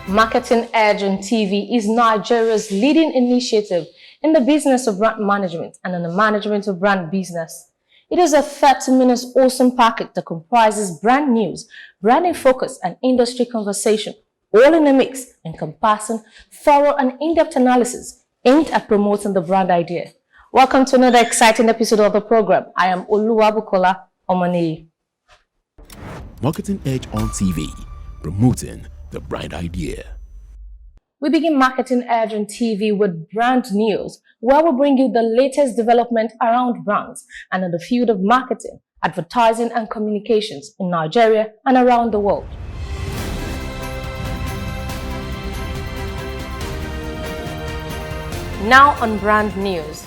Marketing Edge on TV is Nigeria's leading initiative in the business of brand management and in the management of brand business. It is a 30-minute awesome package that comprises brand news, branding focus, and industry conversation, all in a mix, encompassing thorough and in-depth analysis aimed at promoting the brand idea. Welcome to another exciting episode of the program. I am Oluwabukola Omani. Marketing Edge on TV, promoting the brand idea. We begin Marketing Edge on TV with brand news, where we bring you the latest development around brands and in the field of marketing, advertising and communications in Nigeria and around the world. Now on brand news.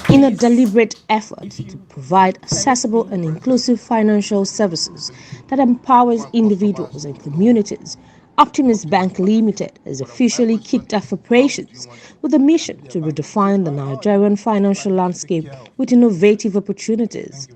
In a deliberate effort to provide accessible and inclusive financial services that empowers individuals and communities, Optimus Bank Limited has officially kicked off operations with a mission to redefine the Nigerian financial landscape with innovative opportunities.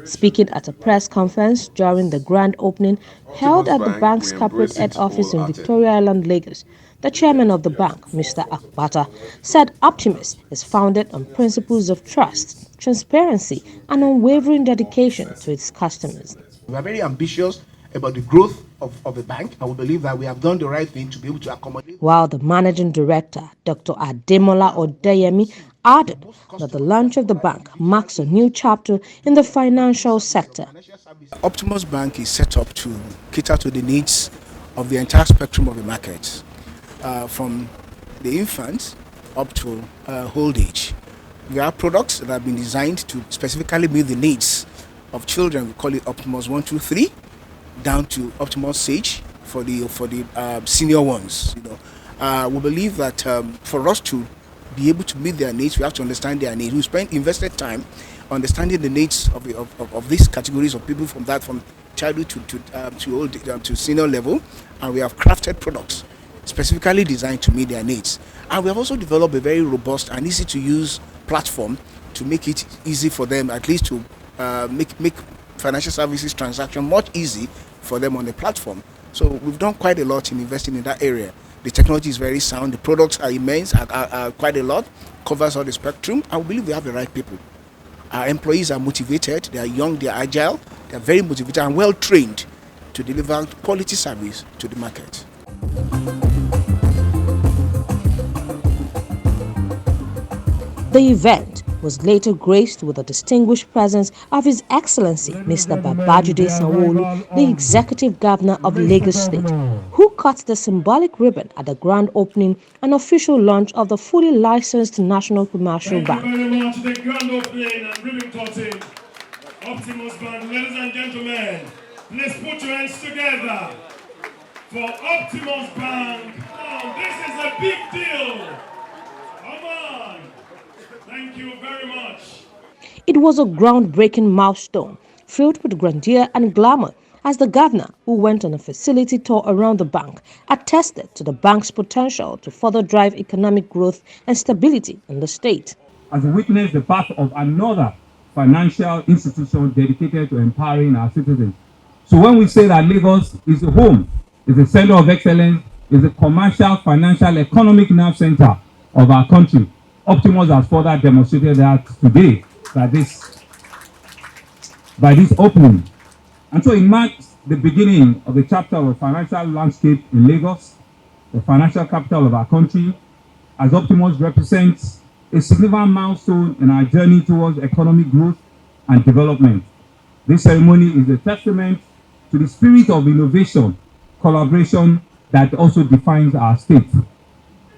Speaking at a press conference during the grand opening held at the bank's corporate head office in Victoria Island, Lagos, the chairman of the bank, Mr. Akpata, said Optimus is founded on principles of trust, transparency, and unwavering dedication to its customers. We are very ambitious about the growth of the bank, and we believe that we have done the right thing to be able to accommodate. While the managing director, Dr. Ademola Odeyemi, added that the launch of the bank marks a new chapter in the financial sector. Optimus Bank is set up to cater to the needs of the entire spectrum of the market, from the infant up to old age. We have products that have been designed to specifically meet the needs of children. We call it Optimus 1, 2, 3, down to Optimus Sage for the senior ones. We believe that for us to be able to meet their needs, we have to understand their needs. We invested time understanding the needs of these categories of people, from childhood to old to senior level, and we have crafted products specifically designed to meet their needs. And we have also developed a very robust and easy to use platform to make it easy for them, at least to make financial services transaction much easy for them on the platform. So we've done quite a lot in investing in that area. The technology is very sound, the products are immense, are quite a lot, covers all the spectrum, and we believe we have the right people. Our employees are motivated, they are young, they are agile, they are very motivated and well trained to deliver quality service to the market. The event was later graced with the distinguished presence of His Excellency Mr. Babajide Sanwo-Olu, the Executive Governor of Lagos State, who cut the symbolic ribbon at the grand opening and official launch of the fully licensed National Commercial Bank. Thank you very much. The grand opening and ribbon cutting, Optimus Bank. Ladies and gentlemen, let's put your hands together for Optimus Bank. Oh, this is a big deal. Come on. Thank you very much. It was a groundbreaking milestone filled with grandeur and glamour as the governor, who went on a facility tour around the bank, attested to the bank's potential to further drive economic growth and stability in the state. As we witness the birth of another financial institution dedicated to empowering our citizens. So when we say that Lagos is a home, is a center of excellence, is a commercial, financial, economic nerve center of our country, Optimus has further demonstrated that today by this opening. And so it marks the beginning of the chapter of the financial landscape in Lagos, the financial capital of our country, as Optimus represents a significant milestone in our journey towards economic growth and development. This ceremony is a testament to the spirit of innovation, collaboration that also defines our state.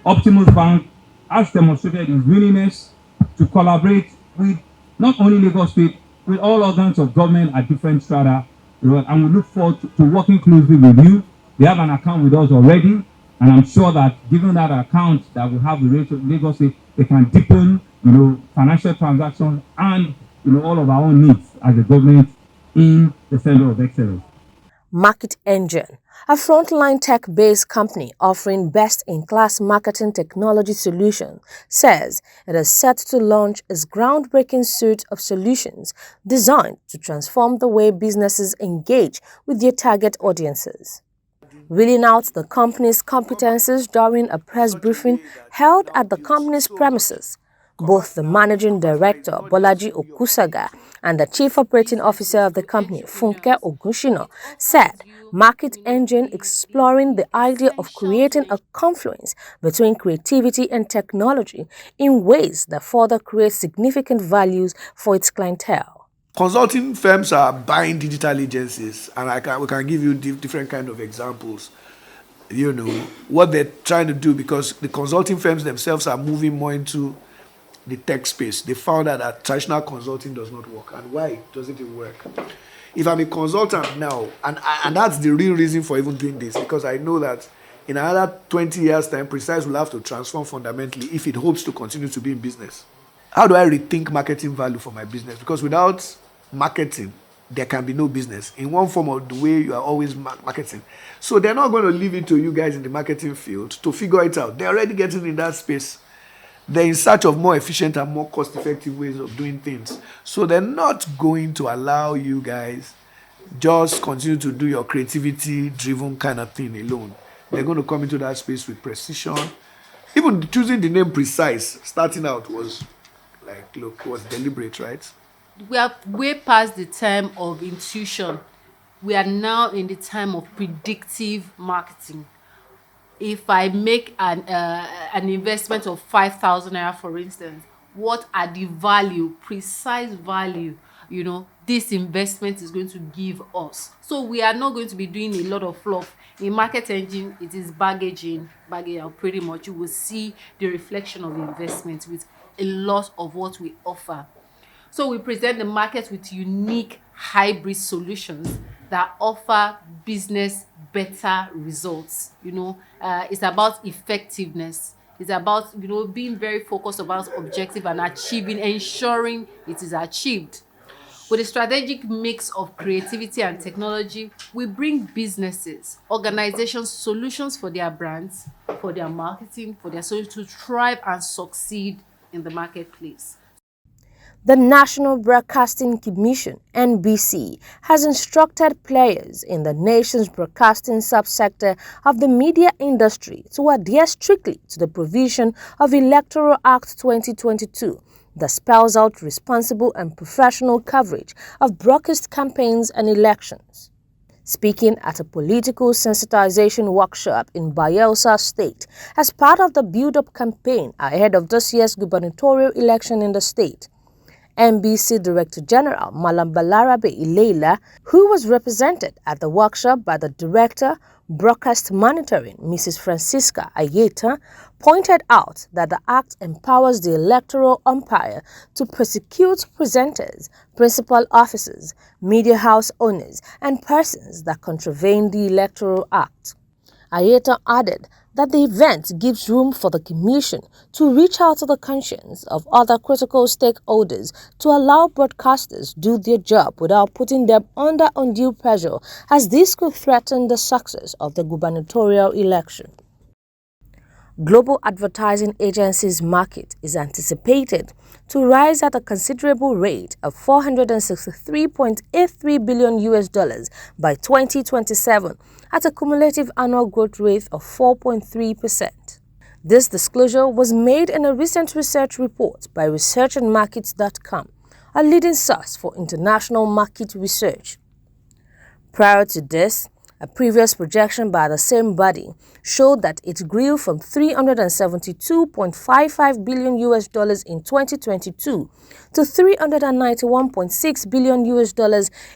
Optimus Bank has demonstrated its willingness to collaborate with not only Lagos State, with all organs of government at different strata, and we look forward to working closely with you. They have an account with us already, and I'm sure that given that account that we have with Lagos State, they can deepen, financial transactions and, all of our own needs as a government in the center of excellence. Market Engine, a frontline tech-based company offering best-in-class marketing technology solutions, says it is set to launch its groundbreaking suite of solutions designed to transform the way businesses engage with their target audiences. reeling out the company's competencies during a press briefing held at the company's premises. Both the Managing Director, Bolaji Okusaga, and the Chief Operating Officer of the company, Funke Ogunshina, said Market Engine is exploring the idea of creating a confluence between creativity and technology in ways that further create significant values for its clientele. Consulting firms are buying digital agencies, and we can give you different kind of examples. You know, what they're trying to do, because the consulting firms themselves are moving more into the tech space. They found out that traditional consulting does not work. And why doesn't it work? If I'm a consultant now, and that's the real reason for even doing this, because I know that in another 20 years' time, Precise will have to transform fundamentally if it hopes to continue to be in business. How do I rethink marketing value for my business? Because without marketing, there can be no business in one form or the way you are always marketing. So they're not going to leave it to you guys in the marketing field to figure it out. They're already getting in that space. They're in search of more efficient and more cost-effective ways of doing things. So they're not going to allow you guys just continue to do your creativity-driven kind of thing alone. They're going to come into that space with precision. Even choosing the name Precise, starting out was like, look, was deliberate, right? We are way past the time of intuition. We are now in the time of predictive marketing. If I make an investment of 5,000 naira, for instance, what are the precise value, this investment is going to give us? So we are not going to be doing a lot of fluff. In Market Engine, it is baggage out pretty much. You will see the reflection of investment with a lot of what we offer. So we present the market with unique hybrid solutions that offer business better results. It's about effectiveness. It's about, being very focused about objective and ensuring it is achieved. With a strategic mix of creativity and technology, we bring businesses, organizations, solutions for their brands, for their marketing, for their solutions to thrive and succeed in the marketplace. The National Broadcasting Commission, NBC, has instructed players in the nation's broadcasting subsector of the media industry to adhere strictly to the provision of Electoral Act 2022 that spells out responsible and professional coverage of broadcast campaigns and elections. Speaking at a political sensitization workshop in Bayelsa State as part of the build-up campaign ahead of this year's gubernatorial election in the state, NBC Director General Malam Balarabe Ileila, who was represented at the workshop by the Director, Broadcast Monitoring, Mrs. Francisca Ayeta, pointed out that the Act empowers the electoral umpire to prosecute presenters, principal officers, media house owners, and persons that contravene the Electoral Act. Ayeta added that the event gives room for the Commission to reach out to the conscience of other critical stakeholders to allow broadcasters do their job without putting them under undue pressure, as this could threaten the success of the gubernatorial election. Global advertising agencies' market is anticipated to rise at a considerable rate of $463.83 billion by 2027, at a cumulative annual growth rate of 4.3%. This disclosure was made in a recent research report by researchandmarkets.com, a leading source for international market research. Prior to this, a previous projection by the same body showed that it grew from $372.55 billion in 2022 to $391.6 billion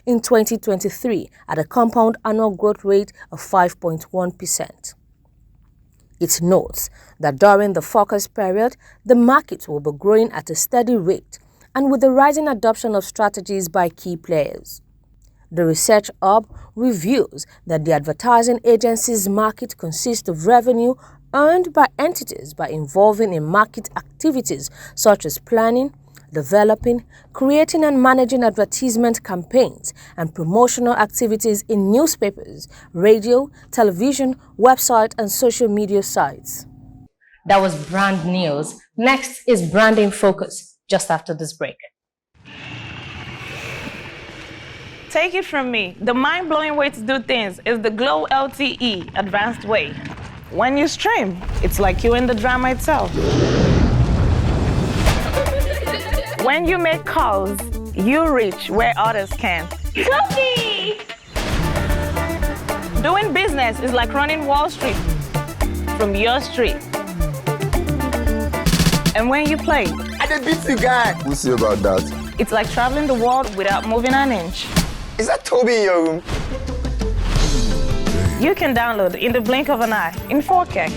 in 2023 at a compound annual growth rate of 5.1%. It notes that during the focus period, the market will be growing at a steady rate and with the rising adoption of strategies by key players. The Research Hub reveals that the advertising agency's market consists of revenue earned by entities by involving in market activities such as planning, developing, creating and managing advertisement campaigns and promotional activities in newspapers, radio, television, website and social media sites. That was brand news. Next is Branding Focus, just after this break. Take it from me, the mind-blowing way to do things is the Glow LTE advanced way. When you stream, it's like you're in the drama itself. When you make calls, you reach where others can't. Cookie! Doing business is like running Wall Street from your street. And when you play, I did beat the guy. We'll see about that. It's like traveling the world without moving an inch. Is that Toby in your room? You can download in the blink of an eye in 4K.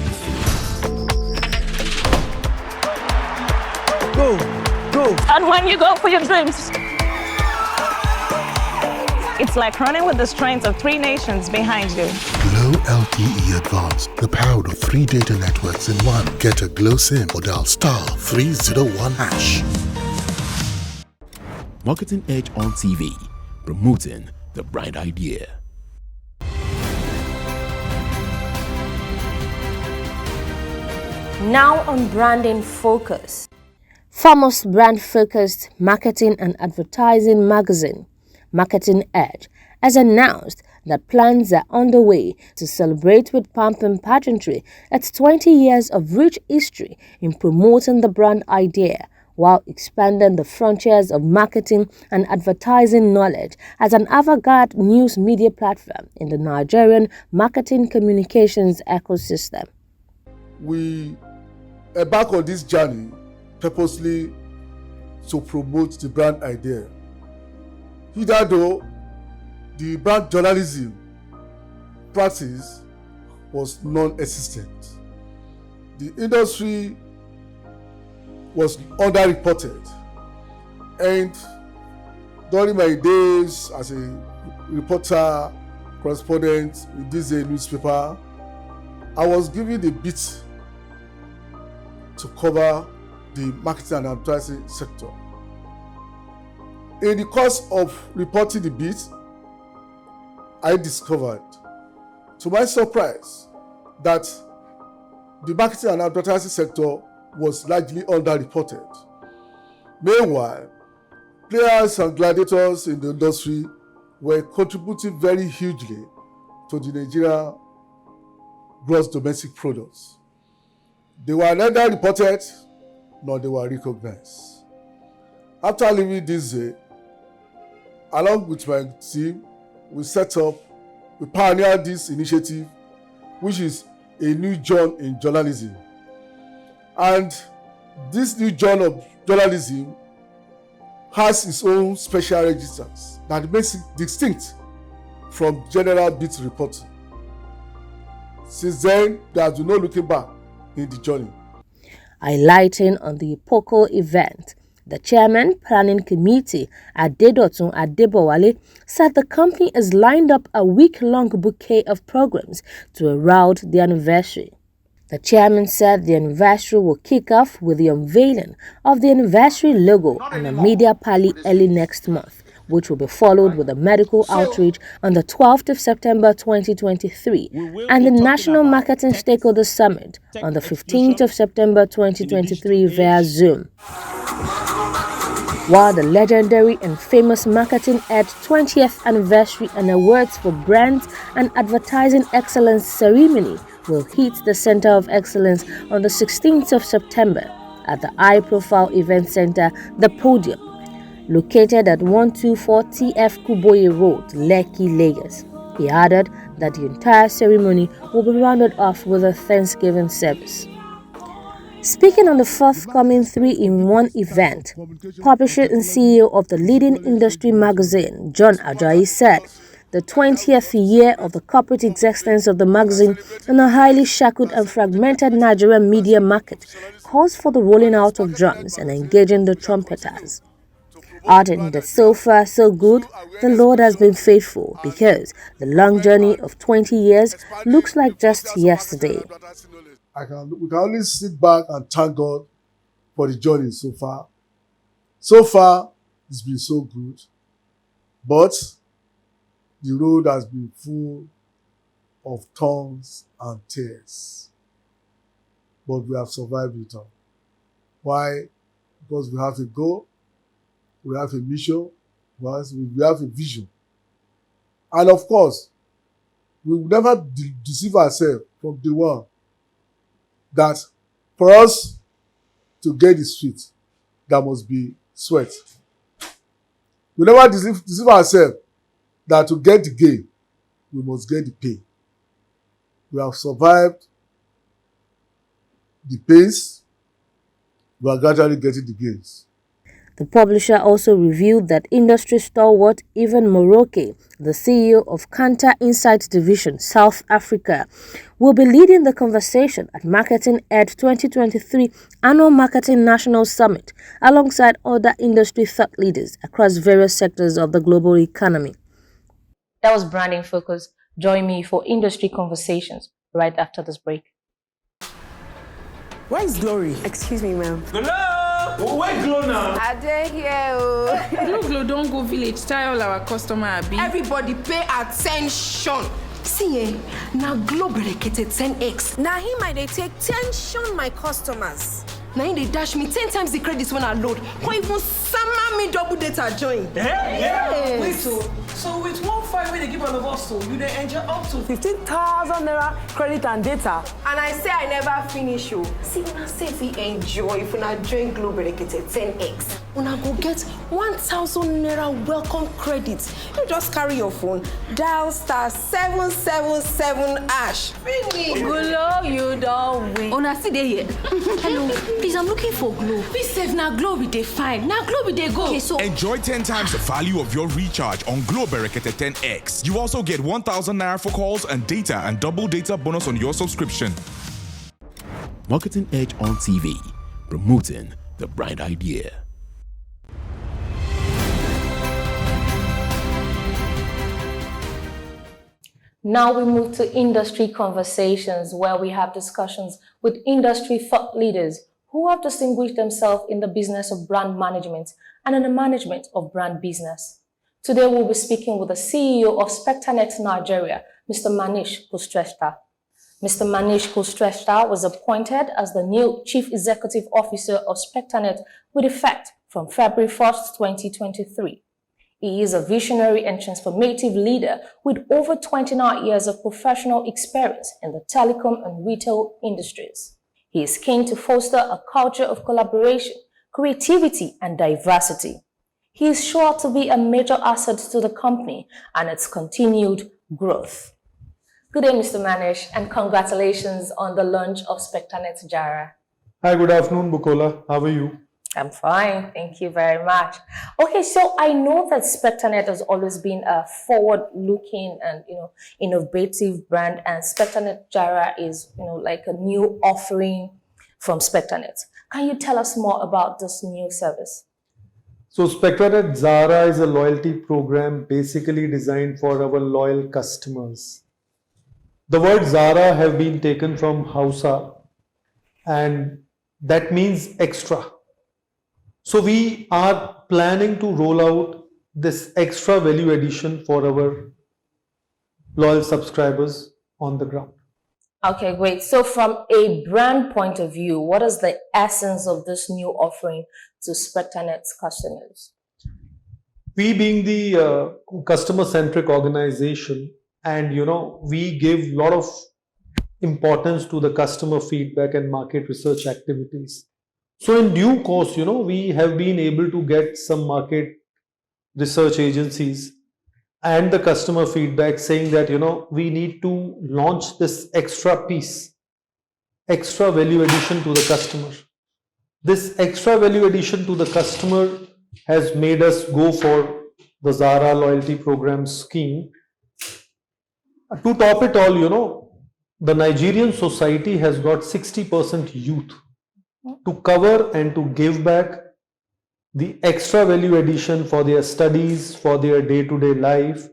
Go. And when you go for your dreams, it's like running with the strength of 3 nations behind you. Glow LTE Advanced, the power of 3 data networks in one. Get a Glow SIM or dial *301#. Marketing Edge on TV, promoting the bright idea. Now on Branding Focus. Famous brand-focused marketing and advertising magazine, Marketing Edge, has announced that plans are underway to celebrate with pomp and pageantry its 20 years of rich history in promoting the brand idea while expanding the frontiers of marketing and advertising knowledge as an avant-garde news media platform in the Nigerian marketing communications ecosystem. We embark on this journey purposely to promote the brand idea. Either though the brand journalism practice was non-existent. The industry was underreported, and during my days as a reporter, correspondent with this newspaper, I was given the beat to cover the marketing and advertising sector. In the course of reporting the beat, I discovered, to my surprise, that the marketing and advertising sector was largely underreported. Meanwhile, players and gladiators in the industry were contributing very hugely to the Nigeria gross domestic products. They were neither reported nor they were recognized. After leaving this day, along with my team, we pioneered this initiative, which is a new genre in journalism. And this new genre of journalism has its own special registers that makes it distinct from general beat reporting. Since then, there has been no looking back in the journey. Highlighting on the POCO event, the Chairman Planning Committee, Adedotun Adebowale, said the company has lined up a week-long bouquet of programs to herald the anniversary. The chairman said the anniversary will kick off with the unveiling of the anniversary logo in a media pally early next month, which will be followed with a medical outreach on the 12th of September 2023 and the National Marketing Stakeholder Summit on the 15th of September 2023 via Zoom. While the legendary and famous Marketing Edge 20th Anniversary and Awards for Brands and Advertising Excellence ceremony will hit the Center of Excellence on the 16th of September at the high-profile event center, The Podium, located at 124 TF Kuboye Road, Lekki, Lagos. He added that the entire ceremony will be rounded off with a Thanksgiving service. Speaking on the forthcoming 3-in-1 event, publisher and CEO of the leading industry magazine, John Ajayi, said the 20th year of the corporate existence of the magazine in a highly shackled and fragmented Nigerian media market calls for the rolling out of drums and engaging the trumpeters. Adding that so far so good, the Lord has been faithful because the long journey of 20 years looks like just yesterday. We can only sit back and thank God for the journey so far. So far, it's been so good, but the road has been full of thorns and tears. But we have survived it all. Why? Because we have a goal, we have a mission, we have a vision And of course, we will never deceive ourselves from day one that for us to get the sweet, there must be sweat. We never deceive ourselves that to get the gain, we must get the pain. We have survived the pains, we are gradually getting the gains. The publisher also revealed that industry stalwart Ivan Moroke, the CEO of Kantar Insights Division, South Africa, will be leading the conversation at Marketing Ed 2023 Annual Marketing National Summit alongside other industry thought leaders across various sectors of the global economy. That was Branding Focus. Join me for industry conversations right after this break. Where is Glory? Excuse me, ma'am. Glow! Where Glow now? I didn't hear. Glow don't go village. Tell all our customer abi. Everybody pay attention. See, now Glow dedicated 10x. Now he might take tension my customers. Now they dash me 10 times the credits when I load. Or even summer me double data join. Yeah. Wait, so with 1.5 when they give all of us, so you they enjoy up to 15,000 naira credit and data. And I say I never finish you. See, when I say we enjoy, if when I join Glow dedicated 10x, when I go get 1,000 naira welcome credits, you just carry your phone, dial *777 #. Finish. Glow, you don't win. Oh, now see there here. Hello, please, I'm looking for Glow. Please save now Glow we dey fine. Now Glow we dey go. Okay, so enjoy 10 times the value of your recharge on Glow Berekete 10X. You also get 1,000 naira for calls and data and double data bonus on your subscription. Marketing Edge on TV, promoting the bright idea. Now we move to industry conversations where we have discussions with industry thought leaders who have distinguished themselves in the business of brand management and in the management of brand business. Today we'll be speaking with the CEO of SpectraNet Nigeria, Mr. Manish Kustreshta. Mr. Manish Kustreshta was appointed as the new Chief Executive Officer of SpectraNet with effect from February 1st, 2023. He is a visionary and transformative leader with over 29 years of professional experience in the telecom and retail industries. He is keen to foster a culture of collaboration, creativity, and diversity. He is sure to be a major asset to the company and its continued growth. Good day, Mr. Manish, and congratulations on the launch of SpectraNet Jara. Hi, good afternoon, Bukola. How are you? I'm fine, thank you very much. Okay, so I know that SpectraNet has always been a forward-looking and innovative brand, and SpectraNet Jara is like a new offering from SpectraNet. Can you tell us more about this new service? So SpectraNet Zara is a loyalty program basically designed for our loyal customers. The word Zara have been taken from Hausa, and that means extra. So we are planning to roll out this extra value addition for our loyal subscribers on the ground. Okay, great. So from a brand point of view, what is the essence of this new offering to SpectraNet's customers? We being the customer-centric organization, and we give a lot of importance to the customer feedback and market research activities. So in due course, we have been able to get some market research agencies and the customer feedback saying that, we need to launch this extra piece, extra value addition to the customer. This extra value addition to the customer has made us go for the Zara loyalty program scheme. To top it all, the Nigerian society has got 60% youth. To cover and to give back the extra value addition for their studies, for their day-to-day life,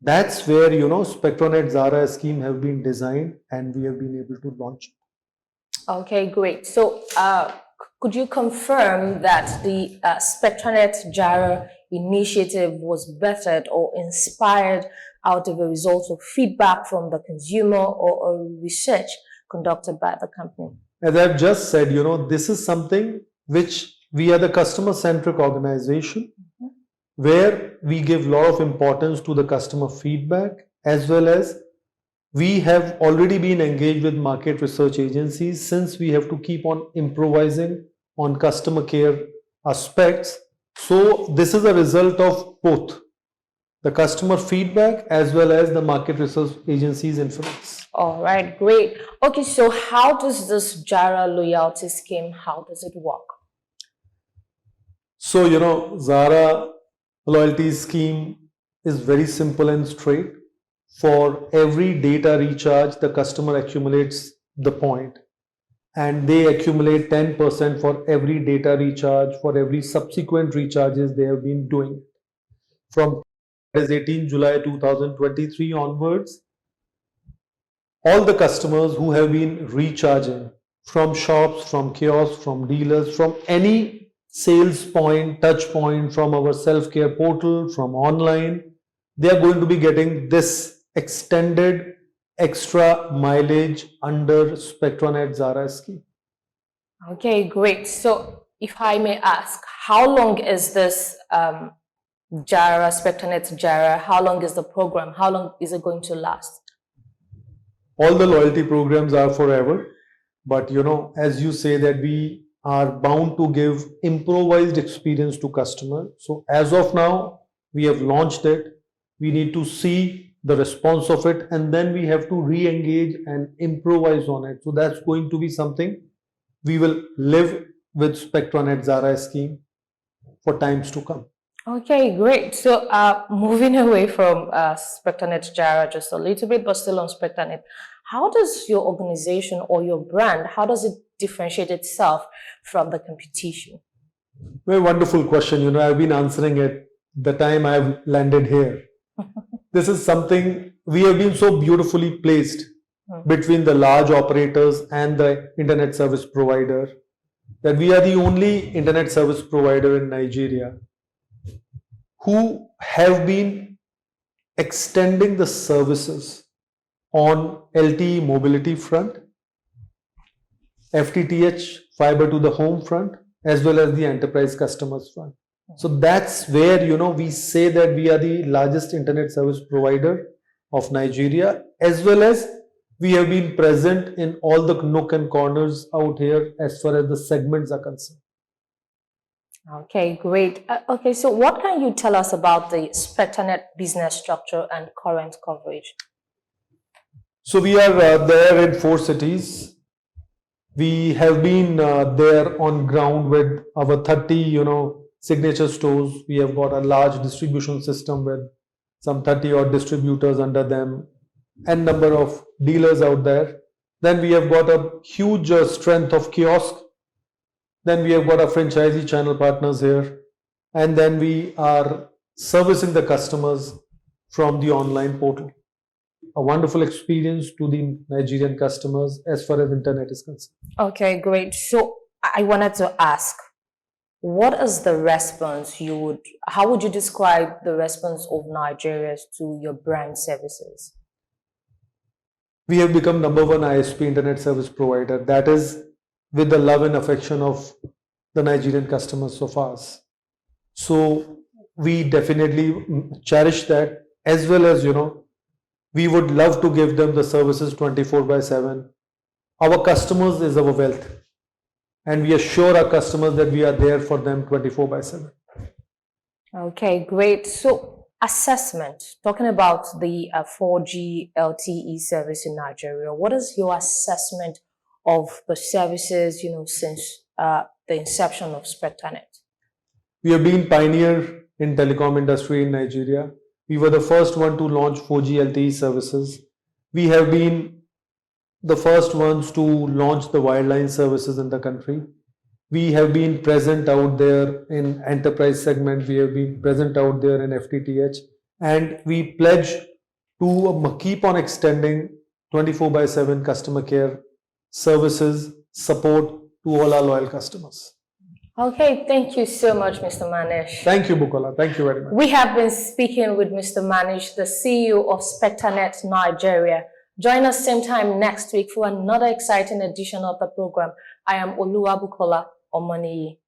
that's where, SpectraNet Zara scheme have been designed and we have been able to launch. Okay, great. So could you confirm that the SpectraNet Jara initiative was bettered or inspired out of a result of feedback from the consumer or research conducted by the company? As I've just said, this is something which we are the customer-centric organization. where we give a lot of importance to the customer feedback, as well as we have already been engaged with market research agencies, since we have to keep on improvising on customer care aspects. So this is a result of both the customer feedback as well as the market research agencies' influence. All right, great. Okay, so how does this Jara loyalty scheme, how does it work? So, you know, Zara loyalty scheme is very simple and straight. For every data recharge, the customer accumulates the point, and they accumulate 10% for every data recharge, for every subsequent recharges they have been doing. From 18 July 2023 onwards, all the customers who have been recharging from shops, from kiosks, from dealers, from any sales point, touch point, from our self-care portal, from online, they are going to be getting this extended extra mileage under SpectraNet Zara scheme. Okay, great. So if I may ask, how long is this Jara, SpectraNet Jara, how long is the program? How long is it going to last? All the loyalty programs are forever, but you know, as you say that we are bound to give improvised experience to customer. So as of now, we have launched it. We need to see the response of it, and then we have to re-engage and improvise on it. So that's going to be something we will live with SpectraNet Zara scheme for times to come. Okay, great. So moving away from SpectraNet Jara just a little bit, but still on SpectraNet, how does your organization or your brand, how does it differentiate itself from the competition? Very wonderful question. You know, I've been answering it the time I've landed here. This is something we have been so beautifully placed between the large operators and the internet service provider, that we are the only internet service provider in Nigeria who have been extending the services on LTE mobility front, FTTH fiber to the home front, as well as the enterprise customers front. So that's where, you know, we say that we are the largest internet service provider of Nigeria, as well as we have been present in all the nook and corners out here as far as the segments are concerned. Okay, great. Okay, so what can you tell us about the SpectraNet business structure and current coverage? So we are there in 4 cities. We have been there on ground with our 30, you know, signature stores. We have got a large distribution system with some 30 odd distributors under them and number of dealers out there. Then we have got a huge strength of kiosk. Then we have got our franchisee channel partners here. And then we are servicing the customers from the online portal. A wonderful experience to the Nigerian customers as far as internet is concerned. Okay, great. So I wanted to ask, what is the response how would you describe the response of Nigerians to your brand services? We have become #1 ISP internet service provider. That is with the love and affection of the Nigerian customers of ours. So we definitely cherish that, as well as, you know, we would love to give them the services 24/7. Our customers is our wealth, and we assure our customers that we are there for them 24/7. Okay, great. So assessment, talking about the 4G LTE service in Nigeria, what is your assessment of the services, you know, since the inception of SpectraNet? We have been pioneer in telecom industry in Nigeria. We were the first one to launch 4G LTE services. We have been the first ones to launch the wireline services in the country. We have been present out there in enterprise segment. We have been present out there in FTTH, and we pledge to keep on extending 24/7 customer care services support to all our loyal customers. Okay, thank you so much, Mr. Manish. Thank you, Bukola. Thank you very much. We have been speaking with Mr. Manish, the CEO of SpectraNet Nigeria. Join us same time next week for another exciting edition of the program. I am Oluwa Bukola Omoniyi.